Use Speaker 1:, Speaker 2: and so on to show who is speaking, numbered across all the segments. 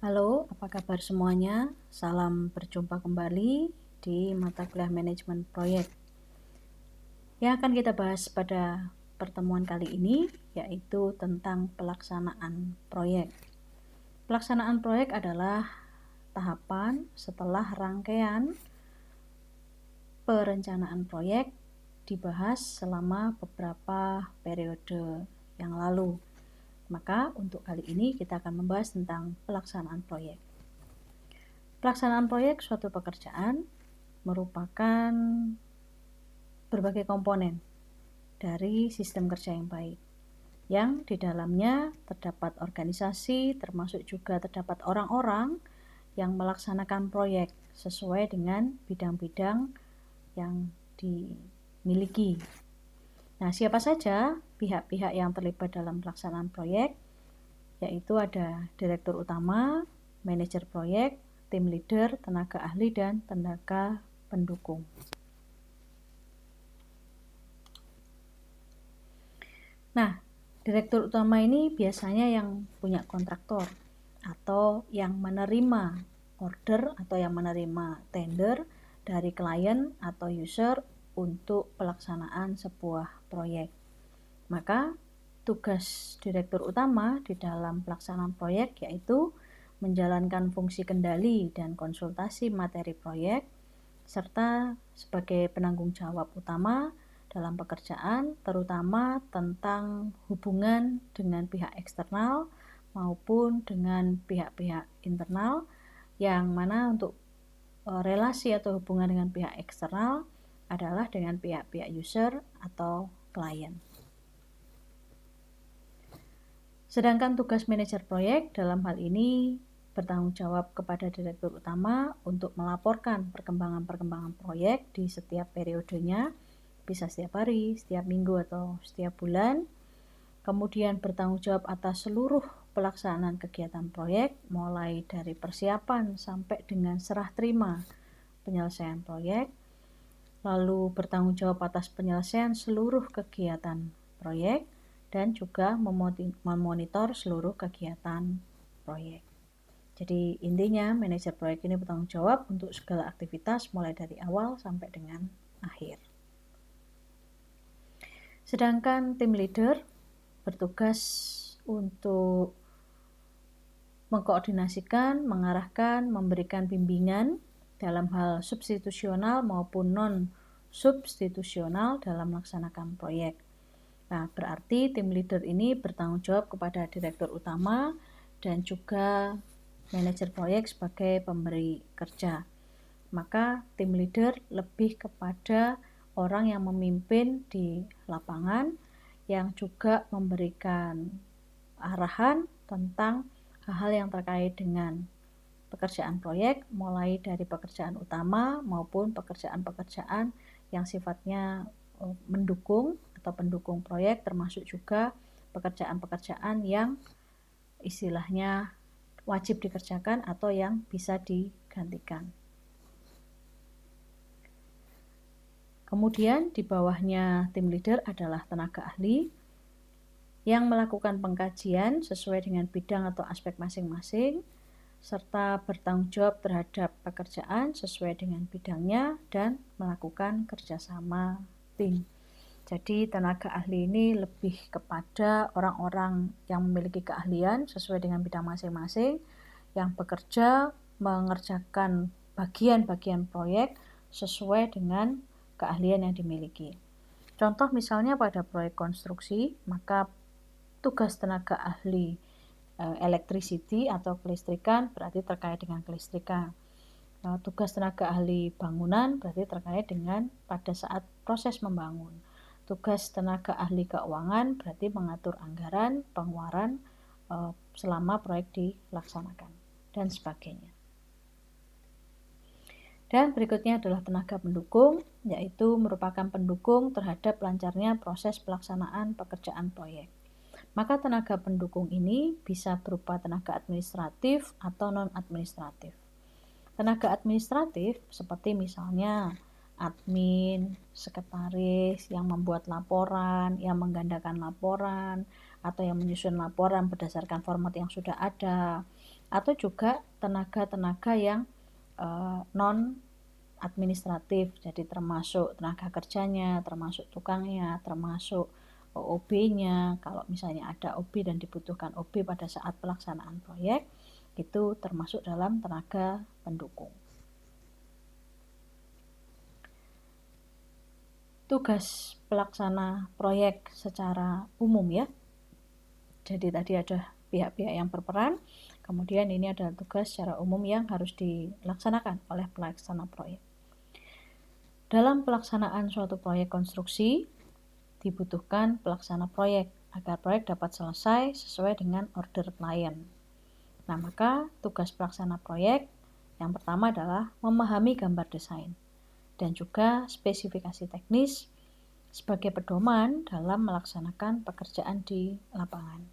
Speaker 1: Halo, apa kabar semuanya? Salam berjumpa kembali di mata kuliah manajemen proyek. Yang akan kita bahas pada pertemuan kali ini yaitu tentang pelaksanaan proyek. Pelaksanaan proyek adalah tahapan setelah rangkaian perencanaan proyek dibahas selama beberapa periode yang lalu. Maka untuk kali ini kita akan membahas tentang pelaksanaan proyek. Pelaksanaan proyek suatu pekerjaan merupakan berbagai komponen dari sistem kerja yang baik, yang di dalamnya terdapat organisasi, termasuk juga terdapat orang-orang yang melaksanakan proyek sesuai dengan bidang-bidang yang dimiliki. Nah, siapa saja pihak-pihak yang terlibat dalam pelaksanaan proyek? Yaitu ada direktur utama, manajer proyek, tim leader, tenaga ahli, dan tenaga pendukung. Nah, direktur utama ini biasanya yang punya kontraktor atau yang menerima order atau yang menerima tender dari klien atau user untuk pelaksanaan sebuah proyek. Maka tugas direktur utama di dalam pelaksanaan proyek yaitu menjalankan fungsi kendali dan konsultasi materi proyek, serta sebagai penanggung jawab utama dalam pekerjaan, terutama tentang hubungan dengan pihak eksternal maupun dengan pihak-pihak internal, yang mana untuk relasi atau hubungan dengan pihak eksternal adalah dengan pihak-pihak user atau klien. Sedangkan tugas manajer proyek dalam hal ini bertanggung jawab kepada direktur utama untuk melaporkan perkembangan-perkembangan proyek di setiap periodenya, bisa setiap hari, setiap minggu, atau setiap bulan. Kemudian bertanggung jawab atas seluruh pelaksanaan kegiatan proyek, mulai dari persiapan sampai dengan serah terima penyelesaian proyek. Lalu bertanggung jawab atas penyelesaian seluruh kegiatan proyek, dan juga memonitor seluruh kegiatan proyek. Jadi intinya manajer proyek ini bertanggung jawab untuk segala aktivitas mulai dari awal sampai dengan akhir. Sedangkan tim leader bertugas untuk mengkoordinasikan, mengarahkan, memberikan bimbingan dalam hal substitusional maupun non-substitusional dalam melaksanakan proyek. Nah, berarti tim leader ini bertanggung jawab kepada direktur utama dan juga manajer proyek sebagai pemberi kerja. Maka tim leader lebih kepada orang yang memimpin di lapangan, yang juga memberikan arahan tentang hal-hal yang terkait dengan pekerjaan proyek, mulai dari pekerjaan utama maupun pekerjaan-pekerjaan yang sifatnya mendukung atau pendukung proyek, termasuk juga pekerjaan-pekerjaan yang istilahnya wajib dikerjakan atau yang bisa digantikan. Kemudian di bawahnya tim leader adalah tenaga ahli yang melakukan pengkajian sesuai dengan bidang atau aspek masing-masing, serta bertanggung jawab terhadap pekerjaan sesuai dengan bidangnya dan melakukan kerjasama tim. Jadi tenaga ahli ini lebih kepada orang-orang yang memiliki keahlian sesuai dengan bidang masing-masing, yang bekerja mengerjakan bagian-bagian proyek sesuai dengan keahlian yang dimiliki. Contoh misalnya pada proyek konstruksi, maka tugas tenaga ahli electricity atau kelistrikan berarti terkait dengan kelistrikan. Tugas tenaga ahli bangunan berarti terkait dengan pada saat proses membangun. Tugas tenaga ahli keuangan berarti mengatur anggaran, pengeluaran selama proyek dilaksanakan, dan sebagainya. Dan berikutnya adalah tenaga pendukung, yaitu merupakan pendukung terhadap lancarnya proses pelaksanaan pekerjaan proyek. Maka tenaga pendukung ini bisa berupa tenaga administratif atau non-administratif. Tenaga administratif seperti misalnya admin, sekretaris yang membuat laporan, yang menggandakan laporan, atau yang menyusun laporan berdasarkan format yang sudah ada, atau juga tenaga-tenaga yang non administratif, jadi termasuk tenaga kerjanya, termasuk tukangnya, termasuk OB-nya. Kalau misalnya ada OB dan dibutuhkan OB pada saat pelaksanaan proyek, itu termasuk dalam tenaga pendukung. Tugas pelaksana proyek secara umum ya. Jadi tadi ada pihak-pihak yang berperan, kemudian ini adalah tugas secara umum yang harus dilaksanakan oleh pelaksana proyek. Dalam pelaksanaan suatu proyek konstruksi, dibutuhkan pelaksana proyek agar proyek dapat selesai sesuai dengan order klien. Nah, maka tugas pelaksana proyek yang pertama adalah memahami gambar desain dan juga spesifikasi teknis sebagai pedoman dalam melaksanakan pekerjaan di lapangan.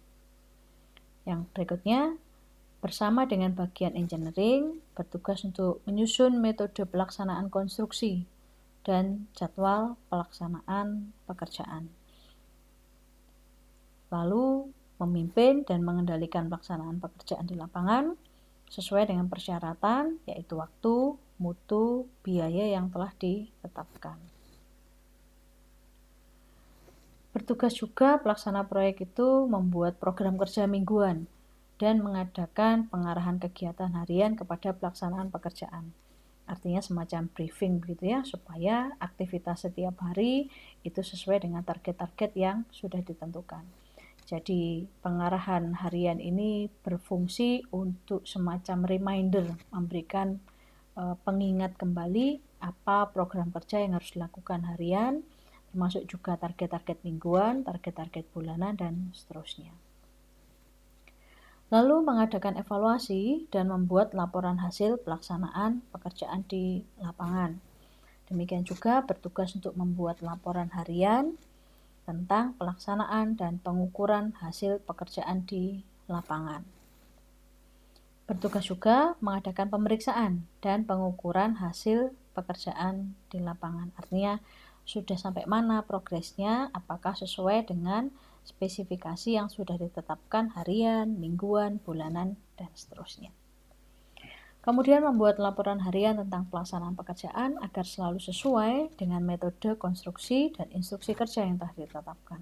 Speaker 1: Yang berikutnya, bersama dengan bagian engineering, bertugas untuk menyusun metode pelaksanaan konstruksi dan jadwal pelaksanaan pekerjaan. Lalu memimpin dan mengendalikan pelaksanaan pekerjaan di lapangan sesuai dengan persyaratan, yaitu waktu, mutu, biaya yang telah ditetapkan. Bertugas juga pelaksana proyek itu membuat program kerja mingguan dan mengadakan pengarahan kegiatan harian kepada pelaksanaan pekerjaan. Artinya semacam briefing begitu ya, supaya aktivitas setiap hari itu sesuai dengan target-target yang sudah ditentukan. Jadi pengarahan harian ini berfungsi untuk semacam reminder, memberikan pengingat kembali apa program kerja yang harus dilakukan harian, termasuk juga target-target mingguan, target-target bulanan, dan seterusnya. Lalu mengadakan evaluasi dan membuat laporan hasil pelaksanaan pekerjaan di lapangan. Demikian juga bertugas untuk membuat laporan harian tentang pelaksanaan dan pengukuran hasil pekerjaan di lapangan. Bertugas juga mengadakan pemeriksaan dan pengukuran hasil pekerjaan di lapangan. Artinya sudah sampai mana progresnya, apakah sesuai dengan spesifikasi yang sudah ditetapkan harian, mingguan, bulanan, dan seterusnya. Kemudian membuat laporan harian tentang pelaksanaan pekerjaan agar selalu sesuai dengan metode konstruksi dan instruksi kerja yang telah ditetapkan,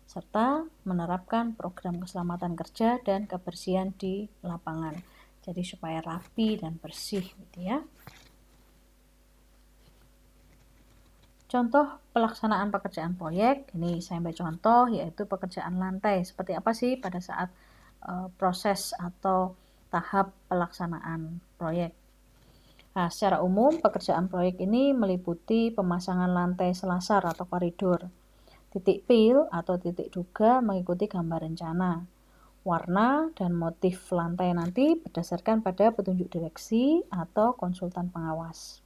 Speaker 1: serta menerapkan program keselamatan kerja dan kebersihan di lapangan. Jadi supaya rapi dan bersih gitu ya. Contoh pelaksanaan pekerjaan proyek, ini saya ambil contoh yaitu pekerjaan lantai. Seperti apa sih pada saat proses atau tahap pelaksanaan proyek. Nah, secara umum pekerjaan proyek ini meliputi pemasangan lantai selasar atau koridor. Titik pil atau titik duga mengikuti gambar rencana. Warna dan motif lantai nanti berdasarkan pada petunjuk direksi atau konsultan pengawas.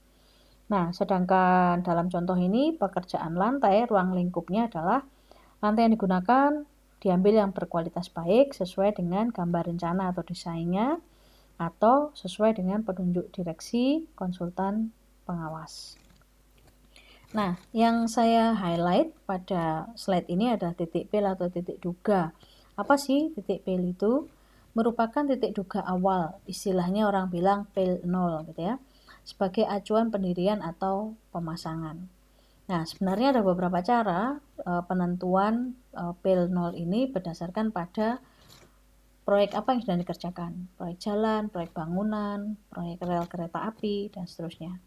Speaker 1: Nah, sedangkan dalam contoh ini pekerjaan lantai, ruang lingkupnya adalah lantai yang digunakan diambil yang berkualitas baik sesuai dengan gambar rencana atau desainnya atau sesuai dengan petunjuk direksi konsultan pengawas. Nah, yang saya highlight pada slide ini adalah titik pil atau titik duga. Apa sih titik pil itu? Merupakan titik duga awal, istilahnya orang bilang pil 0 gitu ya, sebagai acuan pendirian atau pemasangan. Nah, sebenarnya ada beberapa cara penentuan pil 0 ini berdasarkan pada proyek apa yang sedang dikerjakan. Proyek jalan, proyek bangunan, proyek rel kereta api, dan seterusnya.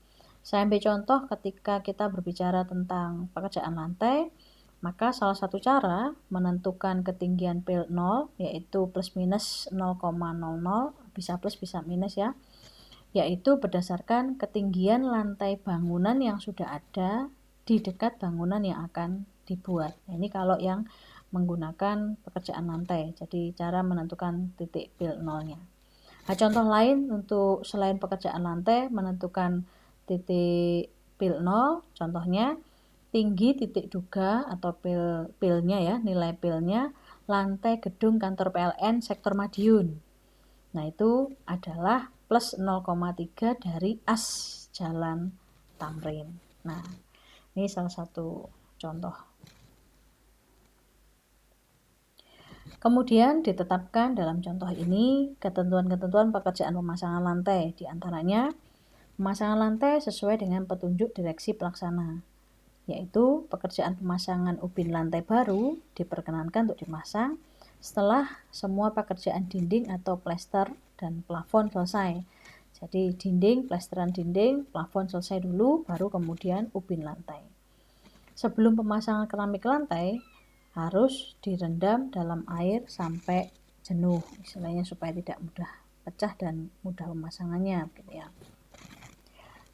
Speaker 1: Saya ambil contoh ketika kita berbicara tentang pekerjaan lantai, maka salah satu cara menentukan ketinggian pil 0 yaitu plus minus 0,00, bisa plus bisa minus ya, yaitu berdasarkan ketinggian lantai bangunan yang sudah ada di dekat bangunan yang akan dibuat. Nah, ini kalau yang menggunakan pekerjaan lantai, jadi cara menentukan titik pil nolnya. Nah, contoh lain untuk selain pekerjaan lantai menentukan titik pil 0, contohnya tinggi titik duga atau pilnya ya, nilai pilnya lantai gedung kantor PLN sektor Madiun. Nah, itu adalah plus 0,3 dari as jalan Tamrin. Nah, ini salah satu contoh. Kemudian ditetapkan dalam contoh ini ketentuan-ketentuan pekerjaan pemasangan lantai, diantaranya pemasangan lantai sesuai dengan petunjuk direksi pelaksana, yaitu pekerjaan pemasangan ubin lantai baru diperkenankan untuk dipasang setelah semua pekerjaan dinding atau plester dan plafon selesai. Jadi dinding, plesteran dinding, plafon selesai dulu, baru kemudian ubin lantai. Sebelum pemasangan keramik lantai, harus direndam dalam air sampai jenuh, istilahnya supaya tidak mudah pecah dan mudah pemasangannya, gitu ya.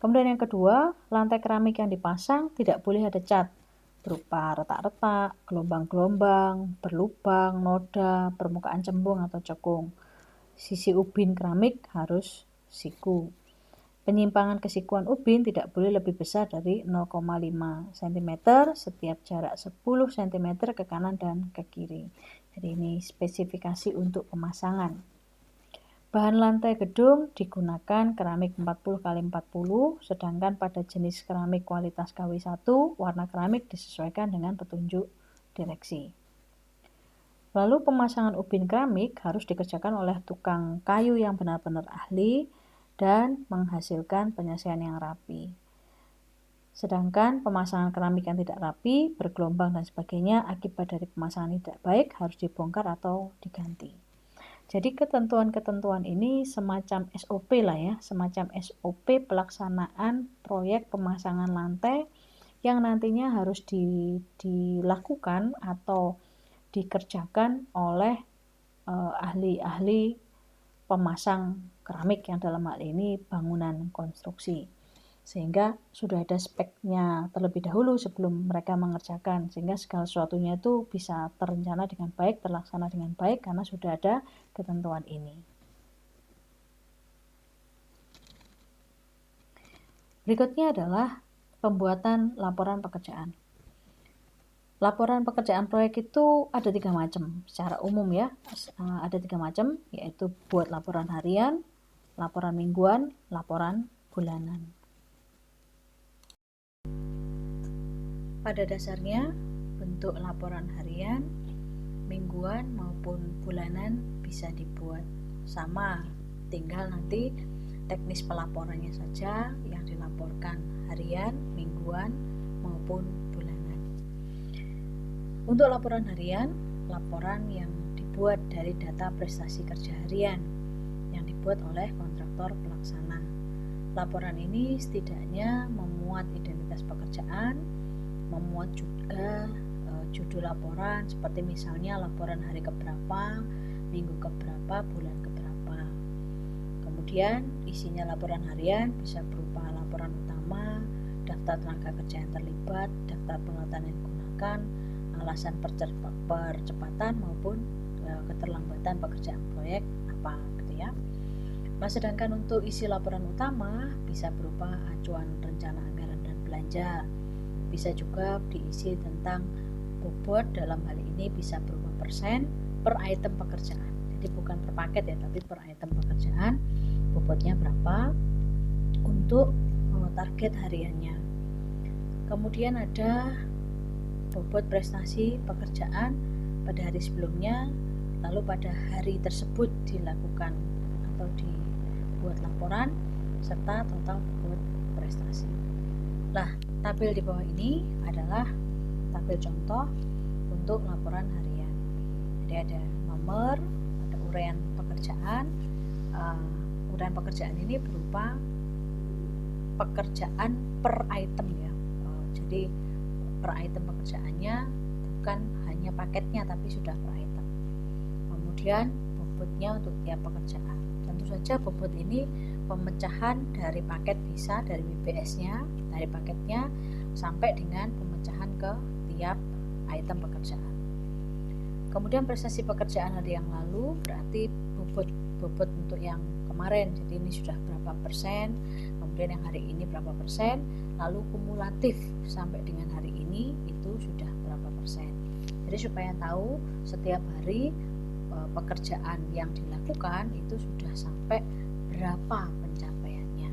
Speaker 1: Kemudian yang kedua, lantai keramik yang dipasang tidak boleh ada cat berupa retak-retak, gelombang-gelombang, berlubang, noda, permukaan cembung atau cekung. Sisi ubin keramik harus siku. Penyimpangan kesikuan ubin tidak boleh lebih besar dari 0,5 cm setiap jarak 10 cm ke kanan dan ke kiri. Jadi ini spesifikasi untuk pemasangan. Bahan lantai gedung digunakan keramik 40x40, sedangkan pada jenis keramik kualitas KW1, warna keramik disesuaikan dengan petunjuk direksi. Lalu pemasangan ubin keramik harus dikerjakan oleh tukang kayu yang benar-benar ahli dan menghasilkan penyelesaian yang rapi. Sedangkan pemasangan keramik yang tidak rapi, bergelombang dan sebagainya akibat dari pemasangan tidak baik harus dibongkar atau diganti. Jadi ketentuan-ketentuan ini semacam SOP lah ya, semacam SOP pelaksanaan proyek pemasangan lantai yang nantinya harus dilakukan atau dikerjakan oleh ahli-ahli pemasang keramik yang dalam hal ini bangunan konstruksi, sehingga sudah ada speknya terlebih dahulu sebelum mereka mengerjakan, sehingga segala sesuatunya itu bisa terencana dengan baik, terlaksana dengan baik karena sudah ada ketentuan ini. Berikutnya adalah pembuatan laporan pekerjaan. Laporan pekerjaan proyek itu ada 3 macam secara umum ya, ada 3 macam, yaitu buat laporan harian, laporan mingguan, laporan bulanan. Pada dasarnya bentuk laporan harian, mingguan maupun bulanan bisa dibuat sama, tinggal nanti teknis pelaporannya saja yang dilaporkan harian, mingguan maupun bulanan. Untuk laporan harian, laporan yang dibuat dari data prestasi kerja harian yang dibuat oleh kontraktor pelaksana. Laporan ini setidaknya memuat identitas pekerjaan, memuat juga judul laporan seperti misalnya laporan hari keberapa, minggu keberapa, bulan keberapa. Kemudian isinya laporan harian bisa berupa laporan utama, daftar tenaga kerja yang terlibat, daftar peralatan yang digunakan, alasan percepatan maupun keterlambatan pekerjaan proyek apa gitu ya. Nah, sedangkan untuk isi laporan utama bisa berupa acuan rencana anggaran dan belanja. Bisa juga diisi tentang bobot, dalam hal ini bisa berupa persen per item pekerjaan. Jadi bukan per paket ya, tapi per item pekerjaan. Bobotnya berapa untuk target hariannya. Kemudian ada bobot prestasi pekerjaan pada hari sebelumnya, lalu pada hari tersebut dilakukan atau dibuat laporan, serta total bobot prestasi. Nah, tabel di bawah ini adalah tabel contoh untuk laporan harian. Jadi ada nomor, ada uraian pekerjaan. Uraian pekerjaan ini berupa pekerjaan per item ya. Jadi per item pekerjaannya bukan hanya paketnya tapi sudah per item. Kemudian bobotnya untuk tiap pekerjaan. Tentu saja bobot ini pemecahan dari paket bisa dari WBS-nya, dari paketnya sampai dengan pemecahan ke tiap item pekerjaan. Kemudian prestasi pekerjaan hari yang lalu berarti bobot untuk yang kemarin. Jadi ini sudah berapa persen, kemudian yang hari ini berapa persen, lalu kumulatif sampai dengan hari ini itu sudah berapa persen. Jadi supaya tahu setiap hari pekerjaan yang dilakukan itu sudah sampai berapa pencapaiannya.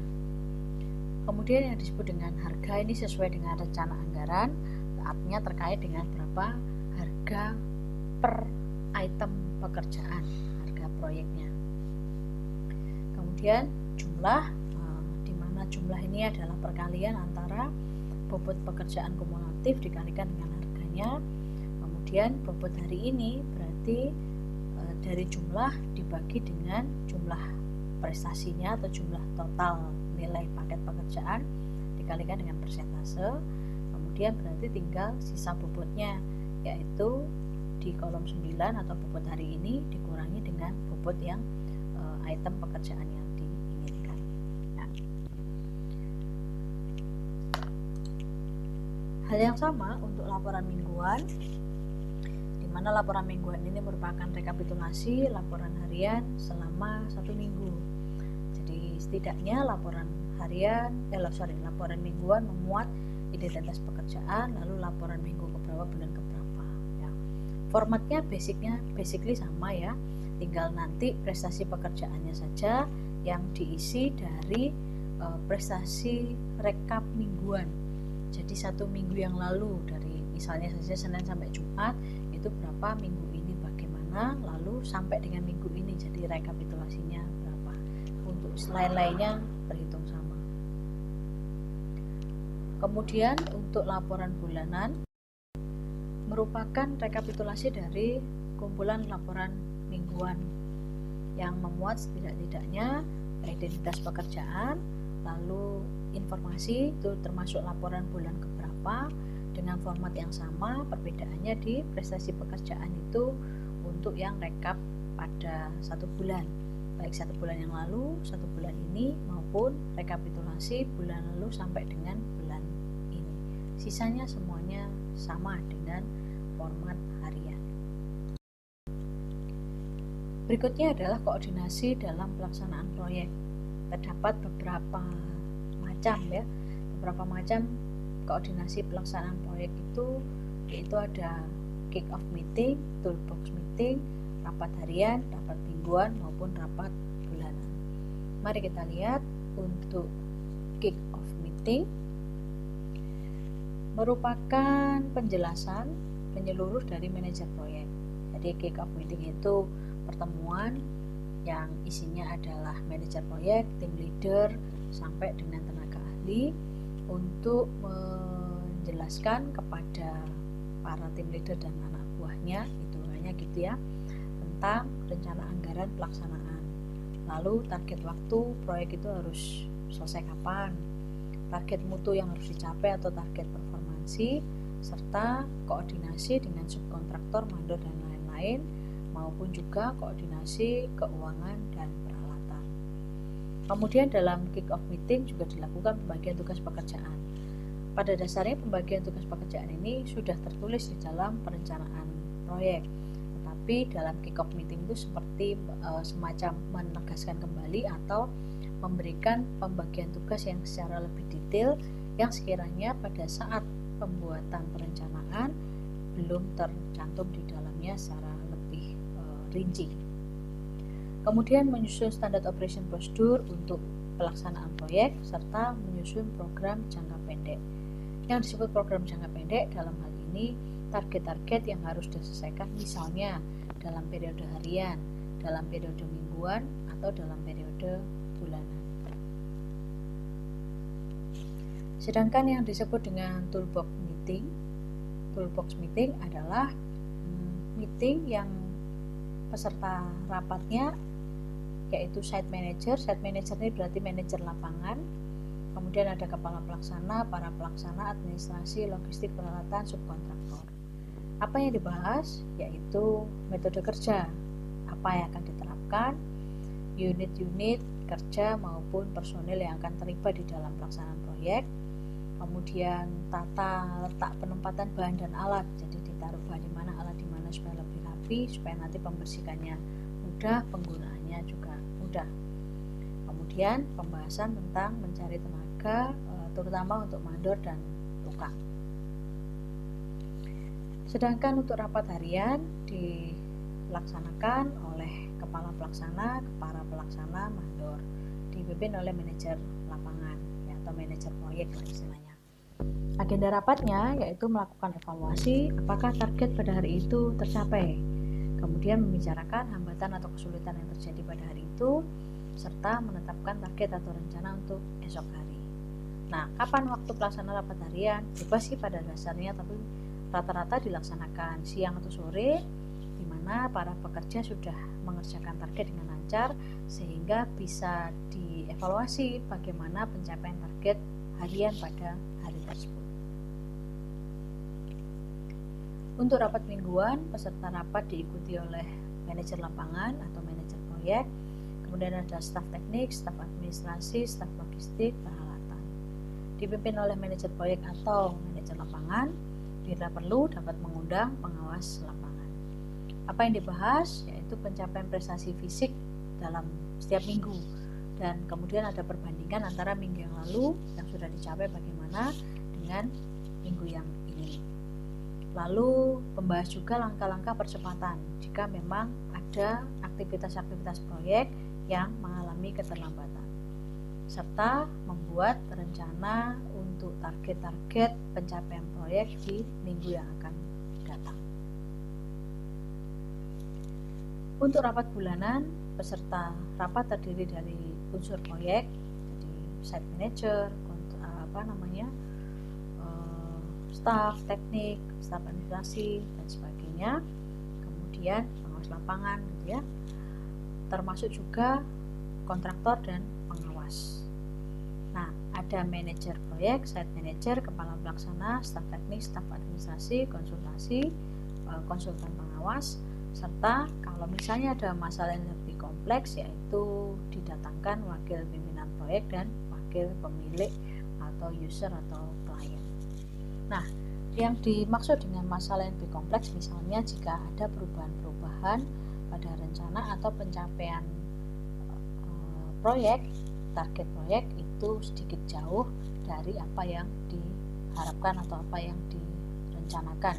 Speaker 1: Kemudian yang disebut dengan harga ini sesuai dengan rencana anggaran, artinya terkait dengan berapa harga per item pekerjaan, harga proyeknya. Kemudian jumlah, di mana jumlah ini adalah perkalian antara bobot pekerjaan kumulatif dikalikan dengan harganya. Kemudian bobot hari ini berarti dari jumlah dibagi dengan jumlah prestasinya atau jumlah total nilai paket pekerjaan dikalikan dengan persentase. Kemudian berarti tinggal sisa bobotnya, yaitu di kolom 9 atau bobot hari ini dikurangi dengan bobot yang item pekerjaan yang diinginkan. Nah, hal yang sama untuk laporan mingguan, di mana laporan mingguan ini merupakan rekapitulasi laporan harian selama 1 minggu. Jadi setidaknya laporan mingguan memuat identitas pekerjaan, lalu laporan minggu keberapa, bulan keberapa. Ya. Formatnya basically sama ya, tinggal nanti prestasi pekerjaannya saja yang diisi dari prestasi rekap mingguan. Jadi 1 minggu yang lalu, dari misalnya saja Senin sampai Jumat itu berapa, minggu ini bagaimana, lalu sampai dengan minggu ini jadi rekapitulasinya berapa. Untuk lain-lainnya berhitung sama. Kemudian untuk laporan bulanan merupakan rekapitulasi dari kumpulan laporan mingguan yang memuat setidak-tidaknya identitas pekerjaan, lalu informasi itu termasuk laporan bulan keberapa dengan format yang sama. Perbedaannya di prestasi pekerjaan itu untuk yang rekap pada 1 bulan, baik 1 bulan yang lalu, 1 bulan ini, maupun rekapitulasi bulan lalu sampai dengan bulan ini. Sisanya semuanya sama dengan format harian. Berikutnya adalah koordinasi dalam pelaksanaan proyek. Terdapat beberapa macam koordinasi pelaksanaan proyek itu, yaitu ada kick off meeting, toolbox meeting, rapat harian, rapat mingguan maupun rapat bulanan. Mari kita lihat untuk kick off meeting merupakan penjelasan menyeluruh dari manajer proyek. Jadi kick off meeting itu pertemuan yang isinya adalah manajer proyek, tim leader, sampai dengan tenaga ahli untuk menjelaskan kepada para tim leader dan anak buahnya, hitungannya gitu ya, tentang rencana anggaran pelaksanaan. Lalu target waktu proyek itu harus selesai kapan, target mutu yang harus dicapai atau target performansi, serta koordinasi dengan subkontraktor, mandor dan lain-lain, maupun juga koordinasi keuangan dan peralatan. Kemudian dalam kick-off meeting juga dilakukan pembagian tugas pekerjaan. Pada dasarnya pembagian tugas pekerjaan ini sudah tertulis di dalam perencanaan proyek, tetapi dalam kick-off meeting itu seperti semacam menegaskan kembali atau memberikan pembagian tugas yang secara lebih detail yang sekiranya pada saat pembuatan perencanaan belum tercantum di dalamnya secara lebih rinci. Kemudian menyusun standard operation procedure untuk pelaksanaan proyek serta menyusun program jangka pendek. Yang disebut program jangka pendek dalam hal ini target-target yang harus diselesaikan, misalnya dalam periode harian, dalam periode mingguan, atau dalam periode bulanan. Sedangkan yang disebut dengan toolbox meeting adalah meeting yang peserta rapatnya yaitu site manager. Site manager ini berarti manajer lapangan, kemudian ada kepala pelaksana, para pelaksana, administrasi, logistik, peralatan, subkontraktor. Apa yang dibahas yaitu metode kerja, apa yang akan diterapkan, unit-unit kerja maupun personil yang akan terlibat di dalam pelaksanaan proyek, kemudian tata letak penempatan bahan dan alat, jadi ditaruh bahan di mana, alat di mana supaya lebih rapi, supaya nanti pembersihannya mudah, penggunaannya juga mudah. Kemudian pembahasan tentang mencari tenaga, terutama untuk mandor dan tukang. Sedangkan untuk rapat harian dilaksanakan oleh kepala pelaksana, para pelaksana, mandor, dipimpin oleh manajer lapangan ya, atau manajer proyek lah istilahnya. Agenda rapatnya yaitu melakukan evaluasi apakah target pada hari itu tercapai, kemudian membicarakan hambatan atau kesulitan yang terjadi pada hari itu, serta menetapkan target atau rencana untuk esok hari. Nah, kapan waktu pelaksanaan rapat harian? Bebas sih pada dasarnya, tapi rata-rata dilaksanakan siang atau sore, di mana para pekerja sudah mengerjakan target dengan lancar, sehingga bisa dievaluasi bagaimana pencapaian target harian pada hari tersebut. Untuk rapat mingguan, peserta rapat diikuti oleh manajer lapangan atau manajer proyek, kemudian ada staf teknik, staf administrasi, staf logistik, peralatan. Dipimpin oleh manajer proyek atau manajer lapangan, bila perlu dapat mengundang pengawas lapangan. Apa yang dibahas? Yaitu pencapaian prestasi fisik dalam setiap minggu, dan kemudian ada perbandingan antara minggu yang lalu yang sudah dicapai bagaimana dengan minggu yang ini. Lalu membahas juga langkah-langkah percepatan jika memang ada aktivitas-aktivitas proyek yang mengalami keterlambatan, serta membuat rencana untuk target-target pencapaian proyek di minggu yang akan datang. Untuk rapat bulanan, peserta rapat terdiri dari unsur proyek, jadi site manager, staf teknik, staf administrasi, dan sebagainya. Kemudian pengawas lapangan, gitu ya. Termasuk juga kontraktor dan pengawas. Nah, ada manajer proyek, site manager, kepala pelaksana, staf teknik, staf administrasi, konsultan pengawas, serta kalau misalnya ada masalah yang lebih kompleks, yaitu didatangkan wakil pimpinan proyek dan wakil pemilik atau user atau klien. Nah, yang dimaksud dengan masalah yang lebih kompleks misalnya jika ada perubahan-perubahan pada rencana atau pencapaian proyek, target proyek itu sedikit jauh dari apa yang diharapkan atau apa yang direncanakan.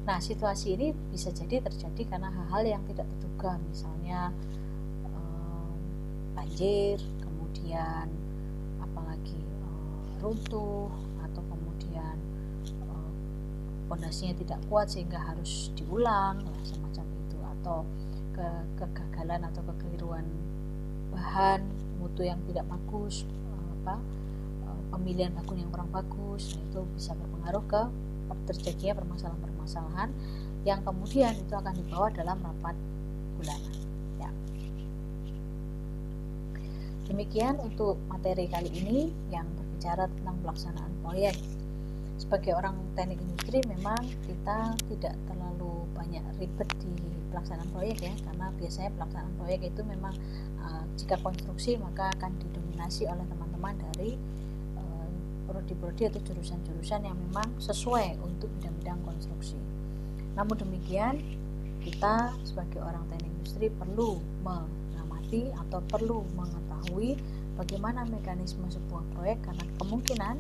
Speaker 1: Nah, situasi ini bisa jadi terjadi karena hal-hal yang tidak terduga, misalnya banjir, kemudian apalagi runtuh, atau kemudian fondasinya tidak kuat sehingga harus diulang, semacam itu, atau kegagalan atau kekeliruan bahan, mutu yang tidak bagus, pemilihan bahan yang kurang bagus. Nah, itu bisa berpengaruh ke terjadinya permasalahan-permasalahan yang kemudian itu akan dibawa dalam rapat bulanan. Ya. Demikian untuk materi kali ini yang berbicara tentang pelaksanaan proyek. Sebagai orang teknik industri memang kita tidak terlalu banyak ribet di pelaksanaan proyek ya, karena biasanya pelaksanaan proyek itu memang jika konstruksi maka akan didominasi oleh teman-teman dari prodi-prodi atau jurusan-jurusan yang memang sesuai untuk bidang-bidang konstruksi. Namun demikian, kita sebagai orang teknik industri perlu mengamati atau perlu mengetahui bagaimana mekanisme sebuah proyek, karena kemungkinan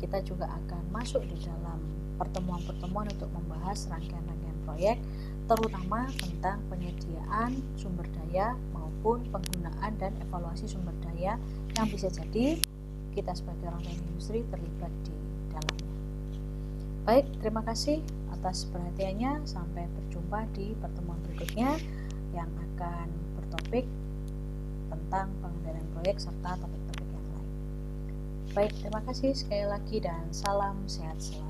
Speaker 1: kita juga akan masuk di dalam pertemuan-pertemuan untuk membahas rangkaian-rangkaian proyek, terutama tentang penyediaan sumber daya maupun penggunaan dan evaluasi sumber daya yang bisa jadi kita sebagai orang teknik industri terlibat di dalamnya. Baik, terima kasih atas perhatiannya. Sampai berjumpa di pertemuan berikutnya yang akan bertopik tentang pengendalian proyek serta topik-topik yang lain. Baik, terima kasih sekali lagi dan salam sehat selalu.